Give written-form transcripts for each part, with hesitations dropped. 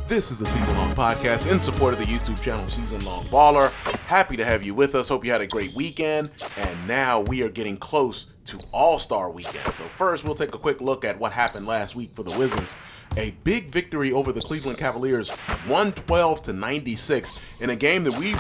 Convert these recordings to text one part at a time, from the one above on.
This is the Season Long Podcast in support of the YouTube channel SeasonLongBaller. Happy to have you with us. Hope you had a great weekend. And now we are getting close to All-Star Weekend. So first, we'll take a quick look at what happened last week for the Wizards. A big victory over the Cleveland Cavaliers, 112-96, in a game that we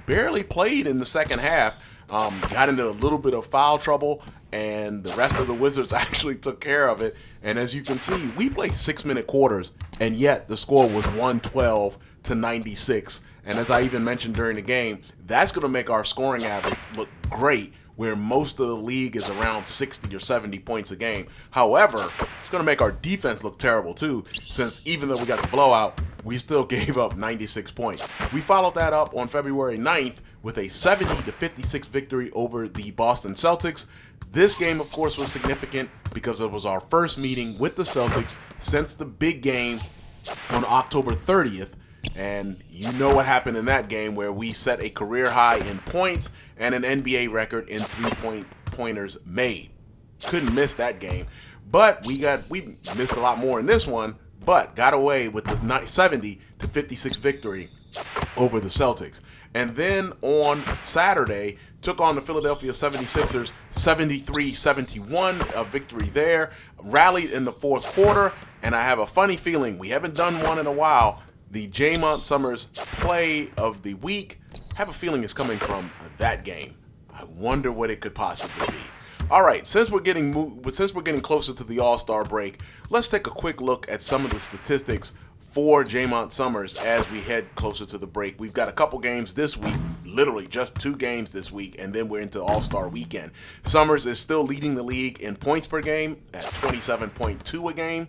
barely played in the second half. Got into a little bit of foul trouble, and the rest of the Wizards actually took care of it. And as you can see, we played 6-minute quarters, and yet the score was 112-96. And as I even mentioned during the game, that's going to make our scoring average look great, where most of the league is around 60 or 70 points a game. However, it's going to make our defense look terrible too, since even though we got the blowout, we still gave up 96 points. We followed that up on February 9th with a 70-56 victory over the Boston Celtics. This game, of course, was significant because it was our first meeting with the Celtics since the big game on October 30th. And you know what happened in that game, where we set a career high in points and an NBA record in three-pointers made. Couldn't miss that game. But we missed a lot more in this one, but got away with the 70-56 victory over the Celtics. And then on Saturday, took on the Philadelphia 76ers, 73-71, a victory there. Rallied in the fourth quarter, and I have a funny feeling, we haven't done one in a while, the Jaymont Summerz play of the week, have a feeling it's coming from that game. I wonder what it could possibly be. All right, since we're getting closer to the All-Star break, let's take a quick look at some of the statistics for Jaymont Summerz as we head closer to the break. We've got a couple games this week, literally just 2 games this week, and then we're into All-Star Weekend. Summerz is still leading the league in points per game at 27.2 a game.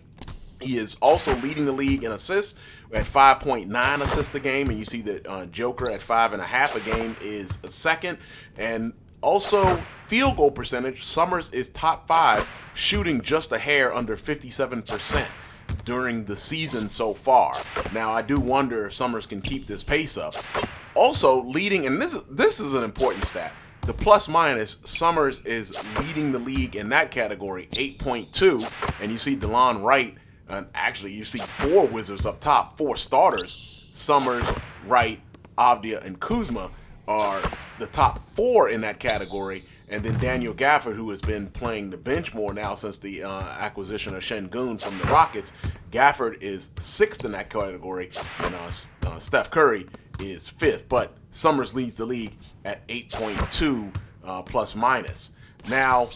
He is also leading the league in assists at 5.9 assists a game, and you see that Joker at 5.5 a game is a second. And also field goal percentage, Summerz is top 5, shooting just a hair under 57% during the season so far. Now, I do wonder if Summerz can keep this pace up. Also leading, and this is an important stat, the plus minus, Summerz is leading the league in that category, 8.2, and you see DeLon Wright. And actually, you see 4 Wizards up top, 4 starters. Summerz, Wright, Avdia, and Kuzma are the top 4 in that category. And then Daniel Gafford, who has been playing the bench more now since the acquisition of Şengün from the Rockets. Gafford is 6th in that category, and Steph Curry is 5th. But Summerz leads the league at 8.2 plus minus. Now,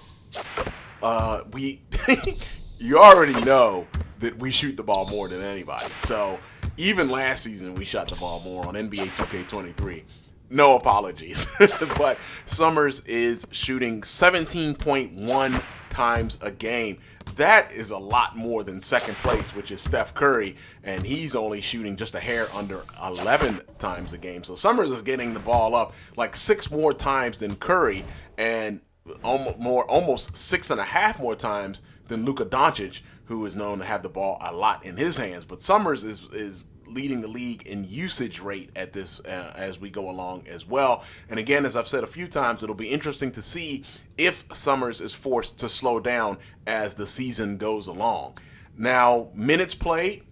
you already know that we shoot the ball more than anybody. So even last season, we shot the ball more on NBA 2K23. No apologies. But Summerz is shooting 17.1 times a game. That is a lot more than second place, which is Steph Curry, and he's only shooting just a hair under 11 times a game. So Summerz is getting the ball up like 6 more times than Curry, and almost 6.5 more times than Luka Doncic, who is known to have the ball a lot in his hands. But Summerz is leading the league in usage rate at this as we go along as well. And again, as I've said a few times, it'll be interesting to see if Summerz is forced to slow down as the season goes along. Now, minutes played,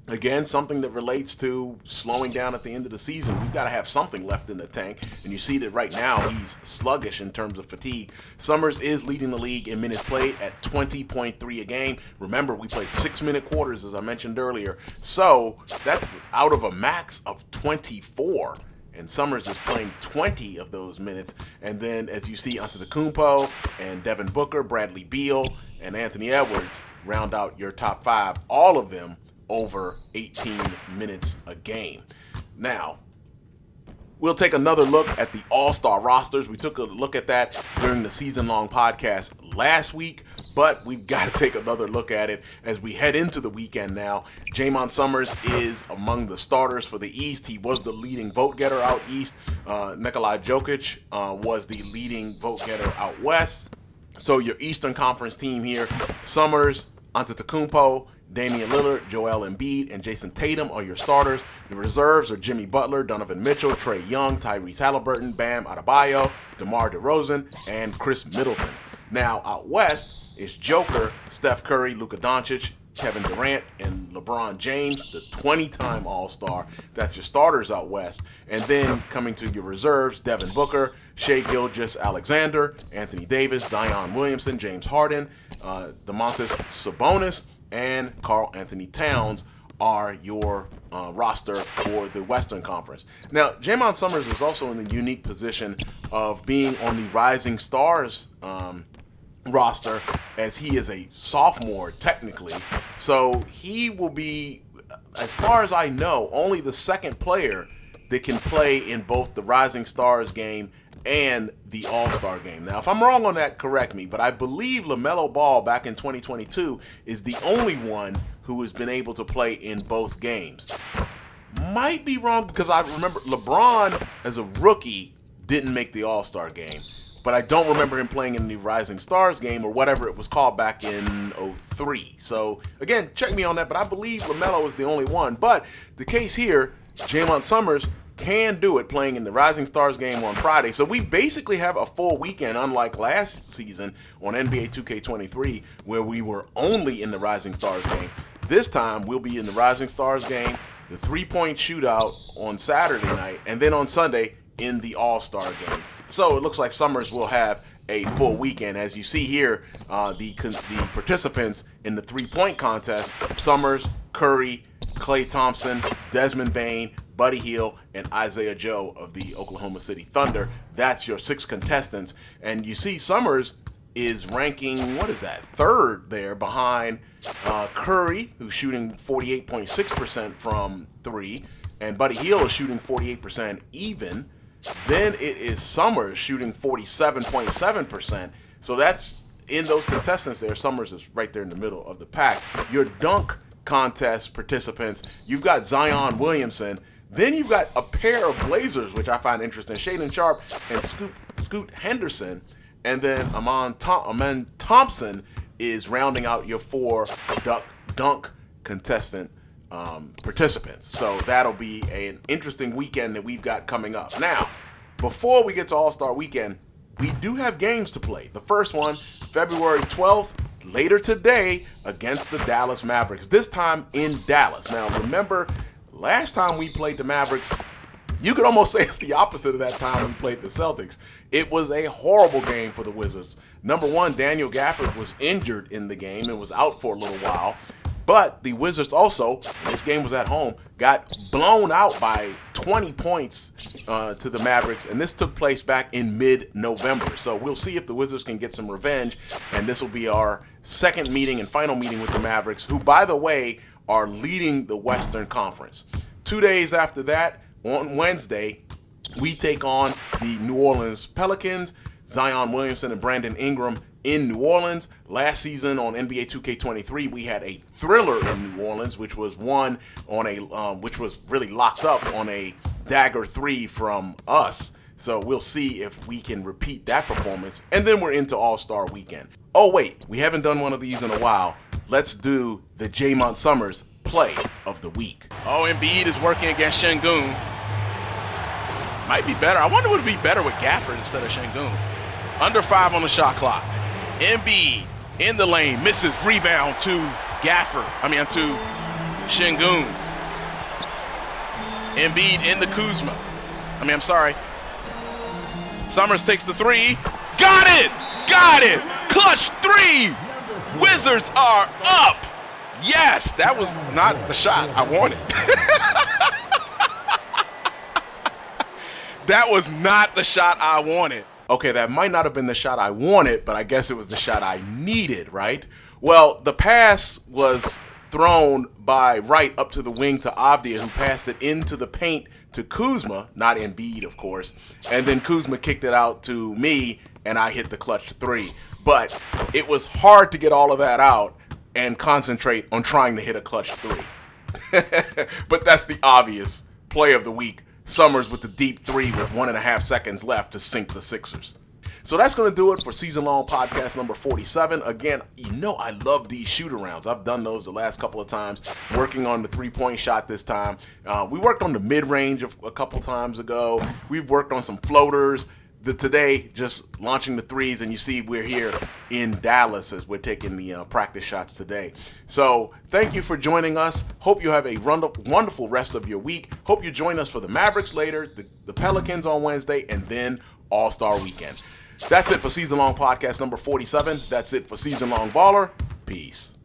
again, something that relates to slowing down at the end of the season. We've got to have something left in the tank, and you see that right now he's sluggish in terms of fatigue. Summerz is leading the league in minutes played at 20.3 a game. Remember, we played 6-minute quarters, as I mentioned earlier, so that's out of a max of 24. And Summerz is playing 20 of those minutes. And then, as you see, Antetokounmpo and Devin Booker, Bradley Beal, and Anthony Edwards round out your top 5, all of them over 18 minutes a game. Now, we'll take another look at the All-Star rosters. We took a look at that during the Season Long podcast last week, but we've got to take another look at it as we head into the weekend now. Jaymont Summerz is among the starters for the East. He was the leading vote getter out East. Nikola Jokic was the leading vote getter out West. So your Eastern Conference team here, Summerz, Antetokounmpo, Damian Lillard, Joel Embiid, and Jason Tatum are your starters. The reserves are Jimmy Butler, Donovan Mitchell, Trae Young, Tyrese Halliburton, Bam Adebayo, DeMar DeRozan, and Chris Middleton. Now, out west is Joker, Steph Curry, Luka Doncic, Kevin Durant, and LeBron James, the 20-time All-Star. That's your starters out west. And then coming to your reserves, Devin Booker, Shai Gilgeous-Alexander, Anthony Davis, Zion Williamson, James Harden, Domantas Sabonis, and Karl Anthony Towns are your roster for the Western Conference. Now, Jaymont Summerz is also in the unique position of being on the Rising Stars roster, as he is a sophomore technically. So he will be, as far as I know, only the second player that can play in both the Rising Stars game and the All-Star game. Now, if I'm wrong on that, correct me, but I believe LaMelo Ball back in 2022 is the only one who has been able to play in both games. Might be wrong, because I remember LeBron as a rookie didn't make the All-Star game, but I don't remember him playing in the Rising Stars game or whatever it was called back in 03. So again, check me on that, but I believe LaMelo is the only one. But the case here, Jaymont Summerz can do it playing in the Rising Stars game on Friday. So we basically have a full weekend, unlike last season on NBA 2K23, where we were only in the Rising Stars game. This time we'll be in the Rising Stars game, the three-point shootout on Saturday night, and then on Sunday in the All-Star game. So it looks like Summerz will have a full weekend. As you see here, the participants in the three-point contest: Summerz, Curry, Klay Thompson, Desmond Bane, Buddy Hield, and Isaiah Joe of the Oklahoma City Thunder. That's your 6 contestants. And you see Summerz is ranking, third there behind Curry, who's shooting 48.6% from 3, and Buddy Hield is shooting 48% even. Then it is Summerz shooting 47.7%. So that's, in those contestants there, Summerz is right there in the middle of the pack. Your dunk contest participants, you've got Zion Williamson. Then you've got a pair of Blazers, which I find interesting, Shaedon Sharpe and Scoot Henderson. And then Amen Thompson is rounding out your 4 dunk contestant participants. So that'll be an interesting weekend that we've got coming up. Now, before we get to All-Star Weekend, we do have games to play. The first one, February 12th, later today, against the Dallas Mavericks, this time in Dallas. Now, remember, last time we played the Mavericks, you could almost say it's the opposite of that time we played the Celtics. It was a horrible game for the Wizards. Number one, Daniel Gafford was injured in the game and was out for a little while. But the Wizards also, this game was at home, got blown out by 20 points to the Mavericks, and this took place back in mid-November. So we'll see if the Wizards can get some revenge, and this will be our second meeting and final meeting with the Mavericks, who, by the way, are leading the Western Conference. 2 days after that, on Wednesday, we take on the New Orleans Pelicans, Zion Williamson and Brandon Ingram in New Orleans. Last season on NBA 2K23, we had a thriller in New Orleans, which was won on a, which was really locked up on a dagger 3 from us. So we'll see if we can repeat that performance. And then we're into All-Star Weekend. Oh wait, we haven't done one of these in a while. Let's do the Jaymont Summerz Play of the Week. Oh, Embiid is working against Şengün. Might be better. I wonder would it be better with Gafford instead of Şengün. Under 5 on the shot clock. Embiid in the lane, misses, rebound to to Şengün. Embiid in the Kuzma. Summerz takes the 3. Got it! Clutch 3! Wizards are up! Yes, that was not the shot I wanted. That was not the shot I wanted. Okay, that might not have been the shot I wanted, but I guess it was the shot I needed, right? Well, the pass was thrown by Wright up to the wing to Avdia, who passed it into the paint to Kuzma, not Embiid, of course. And then Kuzma kicked it out to me, and I hit the clutch 3. But it was hard to get all of that out and concentrate on trying to hit a clutch 3. But that's the obvious play of the week. Summerz with the deep 3 with 1.5 seconds left to sink the Sixers. So that's going to do it for Season Long Podcast number 47. Again, I love these shoot-arounds. I've done those the last couple of times, working on the three-point shot this time. We worked on the mid-range a couple times ago. We've worked on some floaters. today just launching the threes, and you see we're here in Dallas as we're taking the practice shots today. So thank you for joining us. Hope you have a wonderful rest of your week. Hope you join us for the Mavericks later, the Pelicans on Wednesday, and then All-Star Weekend. That's it for Season Long Podcast number 47. That's it for Season Long Baller. Peace.